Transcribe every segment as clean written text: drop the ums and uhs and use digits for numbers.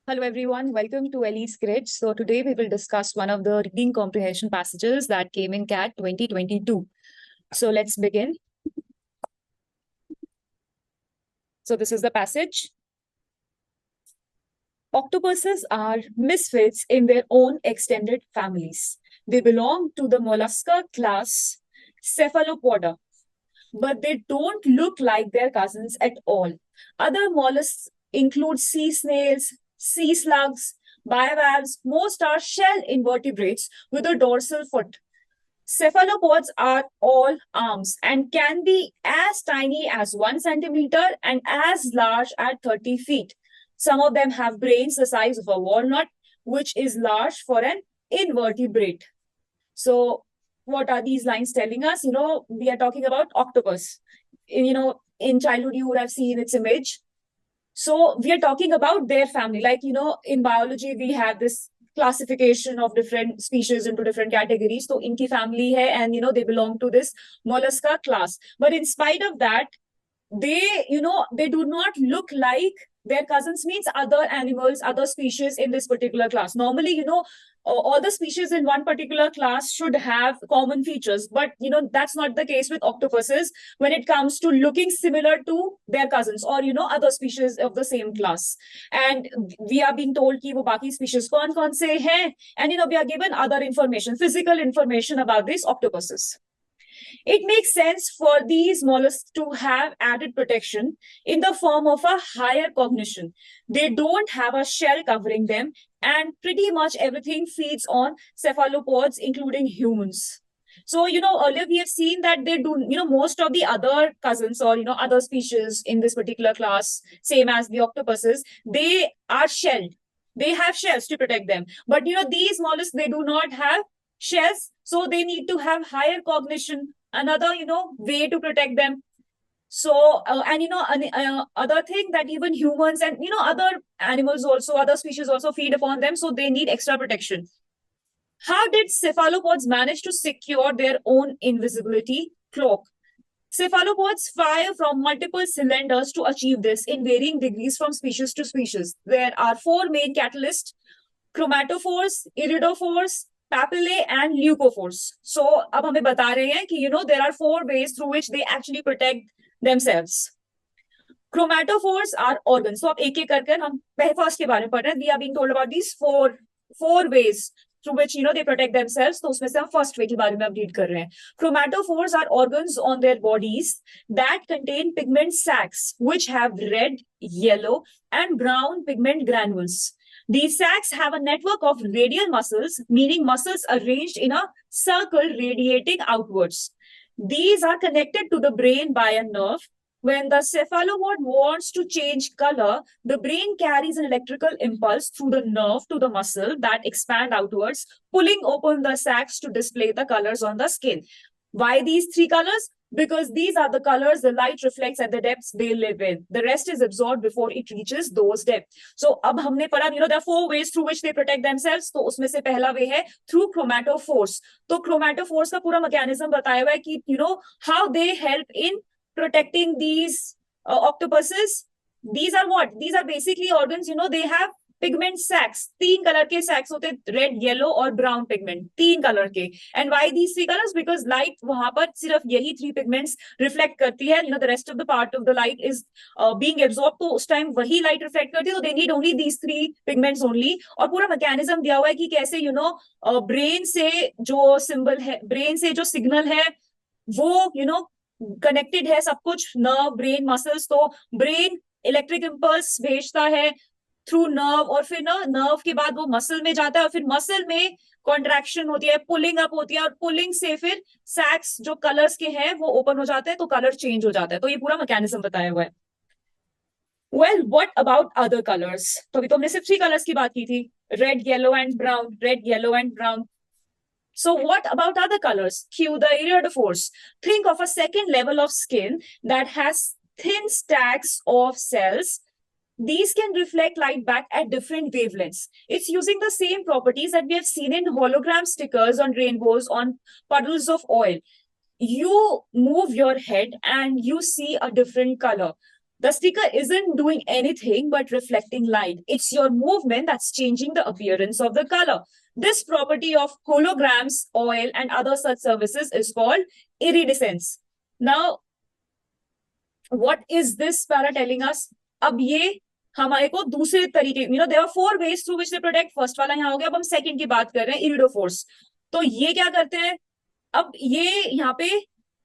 Hello everyone, welcome to Ellie's Grid. So today we will discuss one of the reading comprehension passages that came in CAT 2022. So let's begin. So this is the passage. Octopuses are misfits in their own extended families. They belong to the mollusca class Cephalopoda, but they don't look like their cousins at all. Other mollusks include sea snails, sea slugs, bivalves. Most are shell invertebrates with a dorsal foot. Cephalopods are all arms and can be as tiny as 1 centimeter and as large as 30 feet. Some of them have brains the size of a walnut, which is large for an invertebrate. So what are these lines telling us? We are talking about octopus. In childhood, you would have seen its image. So we are talking about their family. In biology, we have this classification of different species into different categories. So inki family hai, and, they belong to this mollusca class. But in spite of that, they do not look like their cousins, means other animals, other species in this particular class. Normally, all the species in one particular class should have common features, but that's not the case with octopuses when it comes to looking similar to their cousins or other species of the same class. And we are being told ki wo baki species kaun se hai, and we are given other information, physical information about these octopuses. It makes sense for these mollusks to have added protection in the form of a higher cognition. They don't have a shell covering them, and pretty much everything feeds on cephalopods, including humans. So, earlier we have seen that they do, most of the other cousins or, other species in this particular class, same as the octopuses, they are shelled. They have shells to protect them. But, these mollusks, they do not have shells, so they need to have higher cognition, another way to protect them. So other thing that even humans and other animals also, other species also feed upon them, so they need extra protection. How did cephalopods manage to secure their own invisibility cloak? Cephalopods fire from multiple cylinders to achieve this in varying degrees from species to species. There are 4 main catalysts: chromatophores, iridophores, papillae, and leucophores. So अब हमें बता रहे हैं कि there are 4 ways through which they actually protect themselves. Chromatophores are organs. So अब एक एक करके हम first के बारे में पढ़ रहे हैं. We are being told about these four ways through which they protect themselves. तो उसमें से हम first way के बारे में अब read कर रहे हैं. Chromatophores are organs on their bodies that contain pigment sacs which have red, yellow, and brown pigment granules. These sacs have a network of radial muscles, meaning muscles arranged in a circle radiating outwards. These are connected to the brain by a nerve. When the cephalopod wants to change color, the brain carries an electrical impulse through the nerve to the muscle that expand outwards, pulling open the sacs to display the colors on the skin. Why these 3 colors? Because these are the colors the light reflects at the depths they live in. The rest is absorbed before it reaches those depths. So अब हमने पढ़ा, there are 4 ways through which they protect themselves. तो उसमें से पहला way है through chromatophores. तो chromatophores का पूरा mechanism बताया हुआ है कि how they help in protecting these octopuses. These are what? These are basically organs, they have pigment sacs. 3 color के sacs होते, red, yellow और brown pigment. 3 color के. And why these 3 colors? Because light वहां पर सिर्फ यही 3 pigments reflect करती है. The rest of the part of the light is being absorbed. तो उस time वही light reflect करती है. So they need only these 3 pigments only. और पूरा mechanism दिया हुआ है कि कैसे brain से जो symbol है, brain से जो signal है, वो कनेक्टेड है सब कुछ, नर्व, ब्रेन, मसल्स. तो ब्रेन इलेक्ट्रिक इंपल्स भेजता है थ्रू नर्व, और फिर नर्व के बाद वो मसल में जाता है, और फिर मसल में कॉन्ट्रैक्शन होती है, पुलिंग अप होती है, और पुलिंग से फिर सैक्स जो कलर्स के हैं वो ओपन हो जाते हैं, तो कलर चेंज हो जाता है. तो ये पूरा मैकेनिज्म बताया हुआ है. Well, what about other colors? तो अभी तो हमने सिर्फ 3 कलर्स की बात की थी, red, yellow and brown, red, yellow and brown. So what about other colors? Cue the iridophores. Think of a second level of skin that has thin stacks of cells. These can reflect light back at different wavelengths. It's using the same properties that we have seen in hologram stickers on rainbows, on puddles of oil. You move your head and you see a different color. The sticker isn't doing anything but reflecting light. It's your movement that's changing the appearance of the color. This property of holograms, oil, and other such services is called iridescence. Now, what is this para telling us? अब ये हमारे को दूसरे तरीके, there are 4 ways through which they protect. First वाला यहाँ हो गया, अब हम सेकंड की बात कर रहे हैं, इरिडोफोर्स. तो ये क्या करते हैं? अब ये यहाँ पे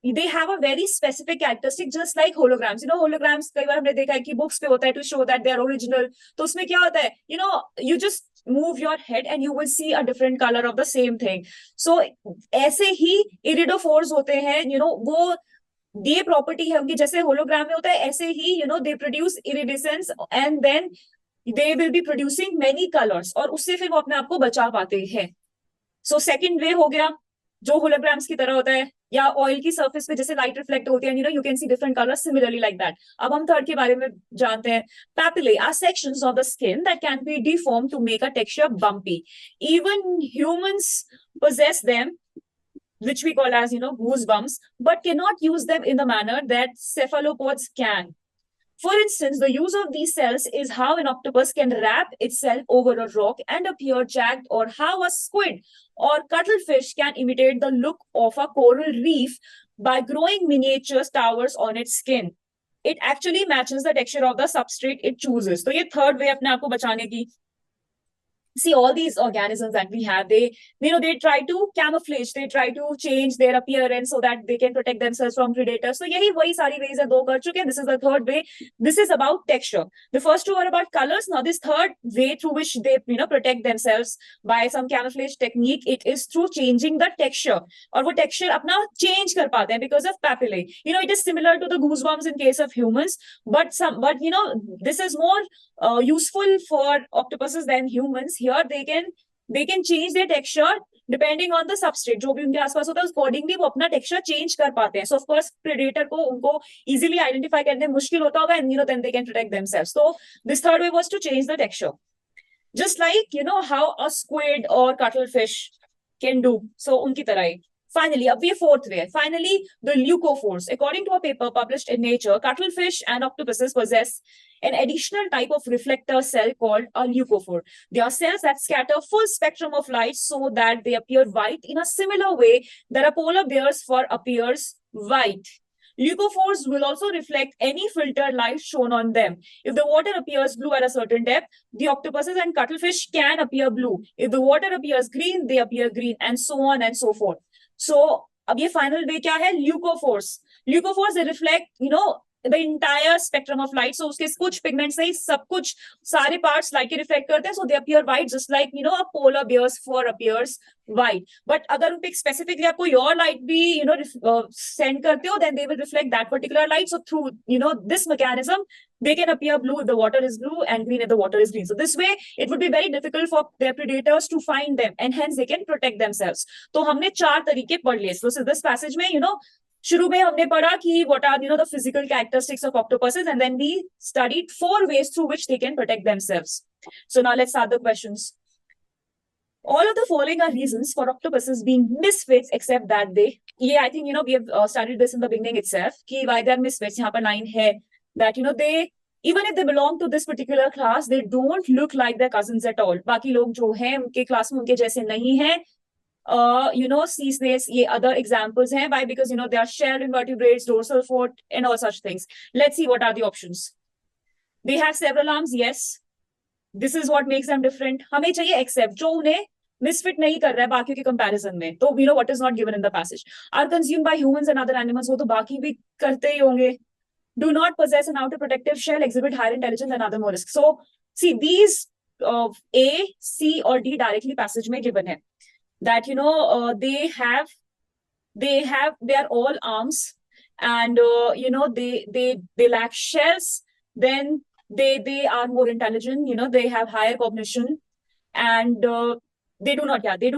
they have a very specific characteristic just like holograms. Holograms कई बार हमने देखा है कि बुक्स पे होता है to show that they are original. तो उसमें क्या होता है? You just move your head and you will see a different color of the same thing. So ऐसे ही iridophores होते हैं, वो ये प्रॉपर्टी है उनकी, जैसे होलोग्राम में होता है ऐसे ही they produce iridescence and then they will be producing many colours, और उससे फिर वो अपने आप को बचा पाते हैं. सो सेकंड वे हो गया जो होलोग्राम्स की तरह होता है, या ऑयल की सरफेस पे जैसे लाइट रिफ्लेक्ट होती है, you can see different colours similarly like that. अब हम थर्ड के बारे में जानते हैं. Papillae are sections of the skin that can be deform to make a texture bumpy. Even humans possess them, which we call as, goosebumps, but cannot use them in the manner that cephalopods can. For instance, the use of these cells is how an octopus can wrap itself over a rock and appear jagged, or how a squid or cuttlefish can imitate the look of a coral reef by growing miniature towers on its skin. It actually matches the texture of the substrate it chooses. तो ये third way अपने आप को बचाने की. See, all these organisms that we have, they try to camouflage, they try to change their appearance so that they can protect themselves from predators. So यही वही सारी ways है, 2 कर चुके हैं. This is the third way. This is about texture. The first 2 are about colors. Now this third way through which they protect themselves by some camouflage technique, it is through changing the texture. और वो texture अपना change कर पाते हैं because of papillae. It is similar to the goosebumps in case of humans, but this is more useful for octopuses than humans. Here they can change their texture depending on the substrate. जो भी उनके आसपास होता है उस accordingly वो अपना texture change कर पाते हैं. So of course predator को उनको easily identify करने मुश्किल होता होगा, and then they can protect themselves. So this third way was to change the texture, just like how a squid or cuttlefish can do. So उनकी तरह ही. Finally, अब ये fourth way. Finally, the leucophores. According to a paper published in Nature, cuttlefish and octopuses possess an additional type of reflector cell called a leucophore. They are cells that scatter full spectrum of light so that they appear white in a similar way that a polar bear's fur appears white. Leucophores will also reflect any filtered light shown on them. If the water appears blue at a certain depth, the octopuses and cuttlefish can appear blue. If the water appears green, they appear green, and so on and so forth. So, अब ये final way क्या है? Leucophores. Leucophores, they reflect, the entire spectrum of light. So उसके कुछ pigments नहीं, सब कुछ सारे parts light के reflect करते हैं. So they appear white, just like a polar bear's fur appears white. But अगर उन पे specifically आप कोई और light भी send करते हो, then they will reflect that particular light. So through this mechanism, they can appear blue if the water is blue and green if the water is green. So this way, it would be very difficult for their predators to find them, and hence they can protect themselves. तो हमने 4 तरीके पढ़ लिए. So this passage में शुरू में हमने पढ़ा कि what are the physical characteristics of octopuses, and then we studied 4 ways through which they can protect themselves. So now let's start the questions. All of the following are reasons for octopuses being misfits, except that I think we have studied this in the beginning itself, कि why they are misfits. यहाँ पर line है that they, even if they belong to this particular class, they don't look like their cousins at all. बाकी लोग जो हैं उनके class में उनके जैसे नहीं हैं. Sea snails, ये other examples हैं. Why? Because they are shell invertebrates, dorsal foot, and all such things. Let's see what are the options. They have several arms. Yes, this is what makes them different. हमें चाहिए except जो उन्हें misfit नहीं कर रहा है बाकियों के comparison में. तो what is not given in the passage. Are consumed by humans and other animals. वो तो बाकी भी करते ही होंगे. Do not possess an outer protective shell, exhibit higher intelligence than other mollusks. So see, these A, C, or D directly passage में given है. That they are all arms, and they lack shells. Then they are more intelligent. They have higher cognition, and they do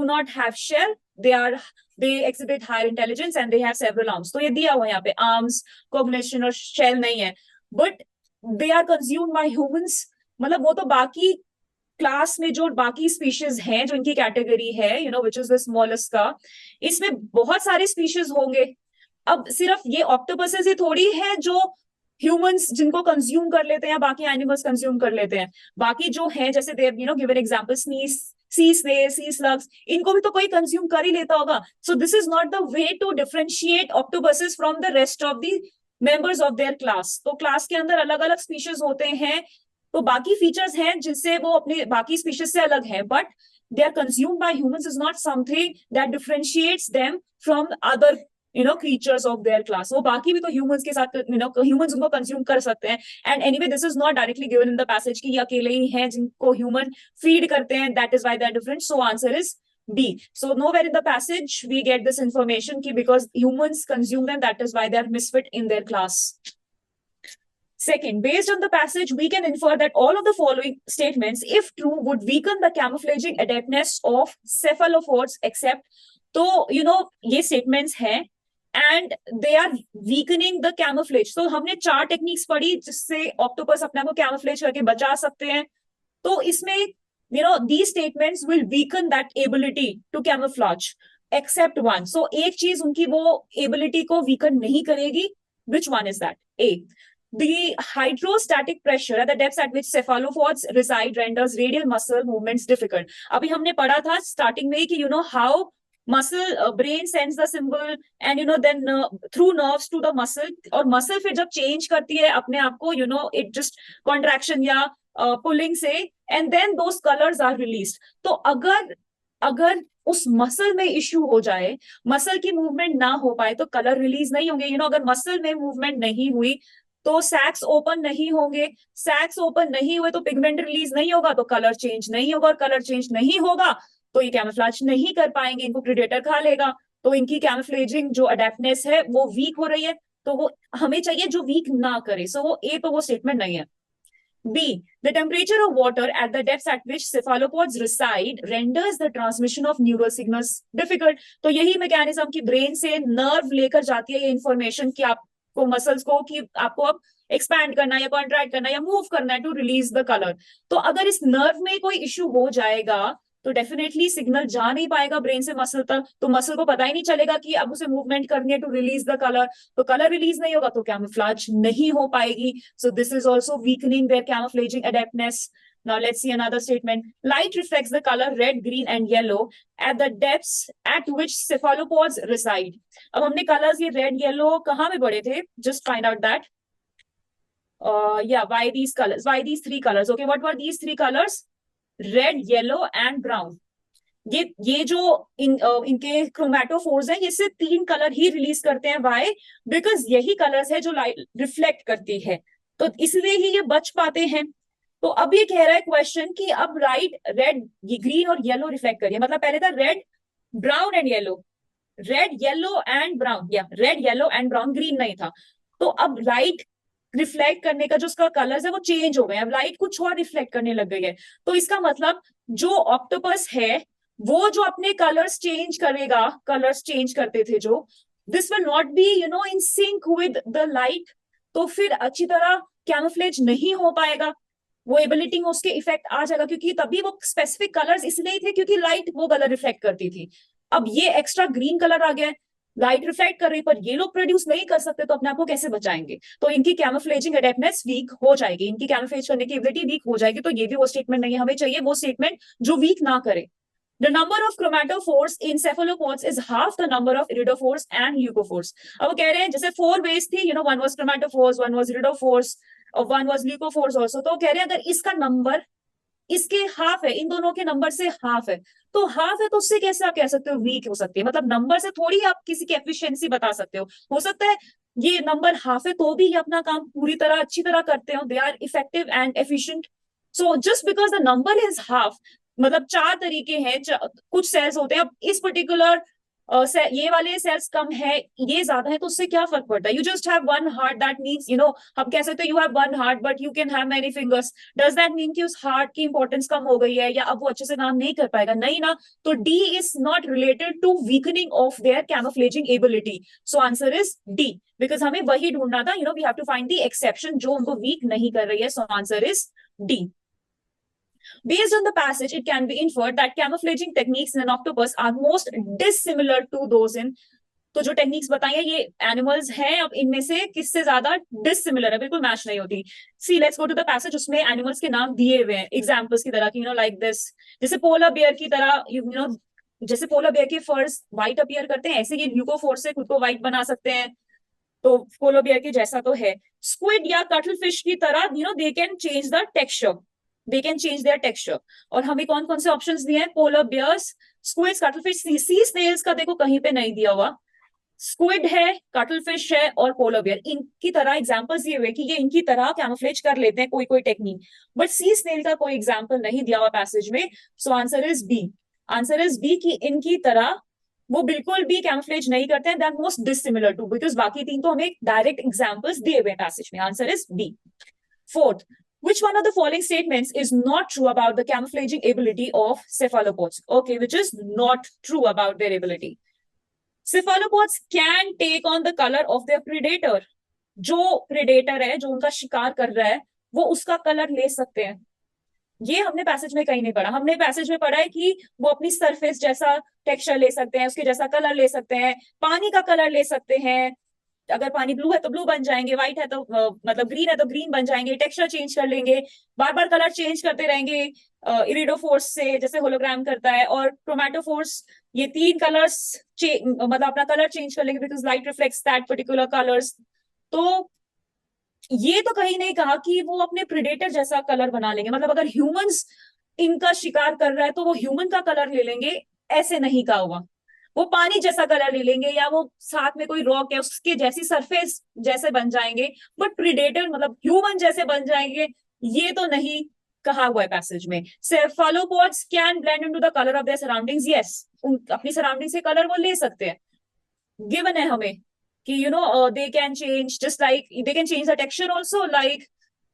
not have shell. They exhibit higher intelligence, and they have several arms. तो ये दिया हुआ यहाँ पे arms, cognition और shell नहीं है. But they are consumed by humans. मतलब वो तो बाकी क्लास में जो बाकी स्पीशीज हैं, जो इनकी कैटेगरी है, which is this mollusca, इसमें बहुत सारे स्पीशीज होंगे. अब सिर्फ ये ऑक्टोपसेस ही थोड़ी है जो ह्यूमंस जिनको कंज्यूम कर लेते हैं, बाकी एनिमल्स कंज्यूम कर लेते हैं, बाकी जो है जैसे they given example sneeze, sea snail, sea slugs, इनको भी तो कोई कंज्यूम कर ही लेता होगा. So this is not the way to differentiate octopuses from the rest of the members of their class. तो क्लास के अंदर अलग अलग स्पीशीज होते हैं, तो बाकी फीचर्स हैं जिससे वो अपने बाकी स्पीशीज से अलग है, but they are consumed by humans is not something that differentiates them from other creatures of their class. वो बाकी भी तो humans के साथ humans उनको consume कर सकते हैं. And anyway this is not directly given in the passage कि ये अकेले ही हैं जिनको human feed करते हैं, that is why they are different. So answer is B. So nowhere in the passage we get this information कि because humans consume them, that is why they are misfit in their class. Second, based on the passage, we can infer that all of the following statements, if true, would weaken the camouflaging adeptness of cephalopods except. तो ये statements हैं and they are weakening the camouflage. तो हमने 4 techniques पढ़ी जिससे octopus अपने आप को कैमोफ्लेज करके बचा सकते हैं. तो इसमें these statements will weaken that ability to camouflage except one. So एक चीज उनकी वो ability को weaken नहीं करेगी. Which one is that? A. The hydrostatic pressure at the depths at which cephalopods reside renders radial muscle movements difficult. अभी हमने पढ़ा था स्टार्टिंग में कि how muscle brain sends the symbol and then through nerves to the muscle, और muscle फिर जब change करती है अपने आप को it just contraction या pulling से, and then those colors are released. तो अगर उस मसल में इश्यू हो जाए, मसल की मूवमेंट ना हो पाए तो कलर रिलीज नहीं होंगे. अगर मसल में मूवमेंट नहीं हुई तो सैक्स ओपन नहीं होंगे, सैक्स ओपन नहीं हुए तो पिगमेंट रिलीज नहीं होगा, तो कलर चेंज नहीं होगा, और कलर चेंज नहीं होगा तो ये कैमोफ्लेज नहीं कर पाएंगे, इनको प्रेडेटर खा लेगा. तो इनकी कैमोफ्लेजिंग जो अडेप्टनेस है वो वीक हो रही है, तो वो हमें चाहिए जो वीक ना करे. सो वो ए, तो वो स्टेटमेंट नहीं है. B. The temperature of water at the depths at which cephalopods reside renders the transmission of neural signals difficult. तो यही मैकेनिज्म की ब्रेन से नर्व लेकर जाती है ये इंफॉर्मेशन कि आपको मसल्स को कि आपको अब एक्सपैंड करना है या कॉन्ट्रैक्ट करना है या मूव करना है टू रिलीज द कलर. तो अगर इस नर्व में कोई इश्यू हो जाएगा तो डेफिनेटली सिग्नल जा नहीं पाएगा ब्रेन से मसल तक, तो मसल को पता ही नहीं चलेगा कि अब उसे मूवमेंट करनी है टू रिलीज द कलर. तो कलर रिलीज नहीं होगा तो कैमोफ्लेज नहीं हो पाएगी. So this is also weakening their camouflaging adeptness. Now let's see another statement. Light reflects the color red, green and yellow at the depths at which cephalopods reside. अब हमने colours ये red yellow कहाँ में पढ़े थे? Just find out that. Yeah, why these colors? Why these 3 colors? Okay, what were these 3 colors? Red, yellow and brown. ये जो इनके क्रोमैटोफोर्स हैं, ये सिर्फ 3 कलर ही रिलीज करते हैं. Why? Because यही कलर्स है जो लाइट रिफ्लेक्ट करती है, तो इसलिए ही ये बच पाते हैं. तो अब ये कह रहा है क्वेश्चन कि अब लाइट रेड, ग्रीन और येलो रिफ्लेक्ट करिए. मतलब पहले था red, brown and yellow, red, yellow and brown, या red, yellow and brown, green नहीं था. तो अब लाइट रिफ्लेक्ट करने का जो उसका कलर्स है वो चेंज हो गए, अब लाइट कुछ और रिफ्लेक्ट करने लग गई है. तो इसका मतलब जो ऑक्टोपस है वो जो अपने कलर्स चेंज करेगा, कलर्स चेंज करते थे जो, this will not be in sync with the light. तो फिर अच्छी तरह कैमोफ्लेज नहीं हो पाएगा, वो एबिलिटी में उसके इफेक्ट आ जाएगा, क्योंकि तभी वो स्पेसिफिक कलर्स इसलिए थे क्योंकि लाइट वो कलर रिफ्लेक्ट करती थी. अब ये एक्स्ट्रा ग्रीन कलर आ गया, लाइट रिफ्लेक्ट कर रही पर ये लोग प्रोड्यूस नहीं कर सकते, तो अपने आप को कैसे बचाएंगे? तो इनकी कैमोफ्लेजिंग अडेप्टनेस वीक हो जाएगी, इनकी कैमोफ्लेज करने की एबिलिटी वीक हो जाएगी. तो ये भी वो स्टेटमेंट नहीं है, हमें चाहिए वो स्टेटमेंट जो वीक ना करे. The number of chromatophores in cephalopods is half the number of iridophores and leucophores. अब वो कह रहे हैं जैसे 4 ways थी, one was chromatophores, one was iridophores, और one was leucophores also. तो कह रहे हैं अगर इसका नंबर इसके हाफ है, इन दोनों के नंबर से हाफ है, तो हाफ है तो उससे कैसे आप कह सकते हो वीक हो सकती है? मतलब नंबर से थोड़ी आप किसी की एफिशिएंसी बता सकते हो सकता है ये नंबर हाफ है तो भी ये अपना काम पूरी तरह अच्छी तरह करते हो, they are effective and efficient. So just because the number is half, मतलब 4 तरीके हैं, कुछ सेल्स होते हैं, अब इस पर्टिकुलर ये वाले सेल्स कम है, ये ज्यादा है, तो उससे क्या फर्क पड़ता है? You just have 1 heart, that means हम कह सकते हैं you have 1 heart but you can have many fingers. Does that mean कि उस हार्ट की इंपॉर्टेंस कम हो गई है या अब वो अच्छे से काम नहीं कर पाएगा? नहीं ना. तो D is not related to weakening of their camouflaging ability. So answer is D, because हमें वही ढूंढना था, we have to find the exception जो उनको वीक नहीं कर रही है. So answer is D. Based on the passage, it can be inferred that camouflaging techniques in an octopus are most dissimilar to those in तो जो techniques बताई है ये एनिमल्स हैं, अब इनमें से किससे ज्यादा डिसिमिलर है, बिल्कुल मैच नहीं होती। See let's go to the passage, उसमें एनिमल्स के नाम दिए हुए हैं एग्जांपल्स की तरह की, लाइक दिस, जैसे पोलर बियर की तरह, जैसे पोलर बियर के फर्स व्हाइट अपीयर करते हैं, ऐसे ये ल्यूकोफोर से खुद को व्हाइट बना सकते हैं, तो पोलर बियर के जैसा तो है। स्क्विड या कटल फिश की तरह they can change the texture, they can change their texture. और हमें कौन कौन से ऑप्शंस दिए हैं? Polar bears, squids, cuttlefish. Sea snails का देखो कहीं पे नहीं दिया हुआ, स्क्विड है, कटल फिश है और पोलर बियर, इनकी तरह एग्जांपल्स दिए हुए कि ये इनकी तरह कैमोफ्लेज कर लेते हैं कोई कोई टेक्निक, बट सी स्नेल का कोई एग्जांपल नहीं दिया हुआ पैसेज में। So answer is B, answer is B कि इनकी तरह वो बिल्कुल भी कैमोफ्लेज नहीं करते हैं, they are most dissimilar to, because बाकी तीन तो हमें डायरेक्ट एग्जांपल्स दिए हुए पैसेज में। Answer is B. Fourth, which one of the following statements is not true about the camouflaging ability of cephalopods? Okay, which is not true about their ability. Cephalopods can take on the color of their predator. जो predator है, जो उनका शिकार कर रहा है, वो उसका कलर ले सकते हैं। ये हमने पैसेज में कहीं नहीं पढ़ा, हमने पैसेज में पढ़ा है कि वो अपनी सरफेस जैसा टेक्सचर ले सकते हैं, उसके जैसा कलर ले सकते हैं, पानी का कलर ले सकते हैं, अगर पानी ब्लू है तो ब्लू बन जाएंगे, व्हाइट है तो मतलब ग्रीन है तो ग्रीन बन जाएंगे, टेक्सचर चेंज कर लेंगे, बार बार कलर चेंज करते रहेंगे इरिडोफोर्स से, जैसे होलोग्राम करता है, और क्रोमेटोफोर्स, ये तीन कलर्स मतलब अपना कलर चेंज कर लेंगे because light reflects that particular colours. तो ये तो कहीं नहीं कहा कि वो अपने प्रेडेटर जैसा कलर बना लेंगे, मतलब अगर ह्यूमंस इनका शिकार कर रहा है तो वो ह्यूमन का कलर ले लेंगे, ऐसे नहीं कहा हुआ। वो पानी जैसा कलर ले लेंगे या वो साथ में कोई रॉक है उसके जैसी सरफेस जैसे बन जाएंगे, बट प्रीडेटर मतलब ह्यूमन जैसे बन जाएंगे, ये तो नहीं कहा हुआ है पैसेज में। Cephalopods can blend into the colour of their surroundings, yes, अपनी सराउंडिंग से कलर वो ले सकते हैं, गिवन है हमें कि they can change, just like they can change the texture also, like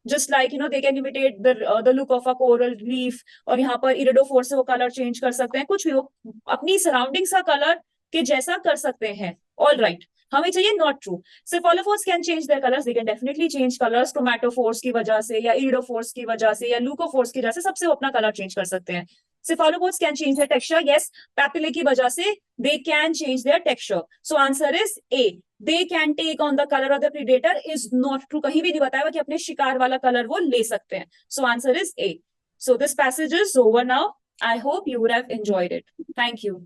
just like they can imitate the look of a coral reef, और यहाँ पर इरिडोफोर से वो कलर चेंज कर सकते हैं, कुछ भी वो अपनी सराउंडिंग्स का कलर के जैसा कर सकते हैं। ऑल राइट, हमें चाहिए not true. Cephalopods can change their colours, they can definitely change colours, chromatophores की वजह से या इरिडोफोर्स की वजह से या लूकोफोर्स की वजह से, सबसे वो अपना कलर चेंज कर सकते हैं। Cephalopods can change their texture, yes, papillae की वजह से they can change their texture. So answer is A. They can take on the color of the predator is not true. कहीं भी नहीं बताया हुआ कि अपने शिकार वाला कलर वो ले सकते हैं. So answer is A. So this passage is over now. I hope you would have enjoyed it. Thank you.